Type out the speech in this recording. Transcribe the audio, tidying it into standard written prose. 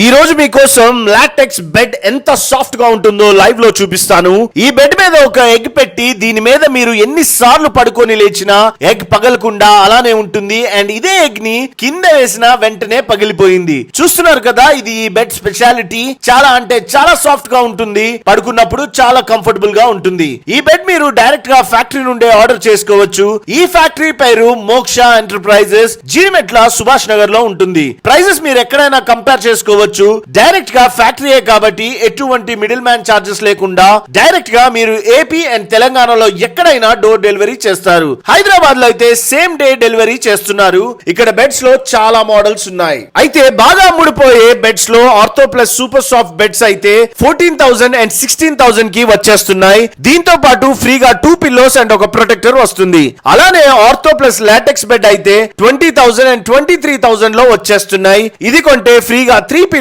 ఈ రోజు మీకోసం లాటెక్స్ బెడ్ ఎంత సాఫ్ట్ గా ఉంటుందో లైవ్ లో చూపిస్తాను. ఈ బెడ్ మీద ఒక ఎగ్ పెట్టి దీని మీద మీరు ఎన్ని సార్లు పడుకొని లేచినా ఎగ్ పగలకుండా అలానే ఉంటుంది. అండ్ ఇదే ఎగ్ ని కింద వేసిన వెంటనే పగిలిపోయింది. చూస్తున్నారు కదా, ఇది ఈ బెడ్ స్పెషాలిటీ. చాలా అంటే చాలా సాఫ్ట్ గా ఉంటుంది, పడుకున్నప్పుడు చాలా కంఫర్టబుల్ గా ఉంటుంది. ఈ బెడ్ మీరు డైరెక్ట్ గా ఫ్యాక్టరీ నుండే ఆర్డర్ చేసుకోవచ్చు. ఈ ఫ్యాక్టరీ పేరు మోక్ష ఎంటర్ప్రైజెస్, జీడిమెట్ల సుభాష్ నగర్ లో ఉంటుంది. ప్రైజెస్ మీరు ఎక్కడైనా కంపేర్ చేసుకోవచ్చు. డైరెక్ట్ గా ఫ్యాక్టరీయే కాబట్టి ఎటువంటి మిడిల్ మ్యాన్ చార్జెస్ లేకుండా డైరెక్ట్ గా మీరు ఏపీ అండ్ తెలంగాణలో ఎక్కడైనా డోర్ డెలివరీ చేస్తారు. హైదరాబాద్ లో అయితే సేమ్ డే డెలివరీ చేస్తున్నారు. ఇక్కడ బెడ్స్ లో చాలా మోడల్స్ ఉన్నాయి. అయితే బాగా అమ్ముడుపోయే బెడ్స్ లో ortho plus super soft beds అయితే 14,000 అండ్ 16,000 కి వచ్చేస్తున్నాయి. దీంతో పాటు ఫ్రీగా 2 పిల్లోస్ అండ్ ఒక ప్రొటెక్టర్ వస్తుంది. అలానే ఆర్థో ప్లస్ లాటెక్స్ బెడ్ అయితే 20,000 అండ్ 23,000 లో వచ్చేస్తున్నాయి. ఇది కొంటే ఫ్రీగా 3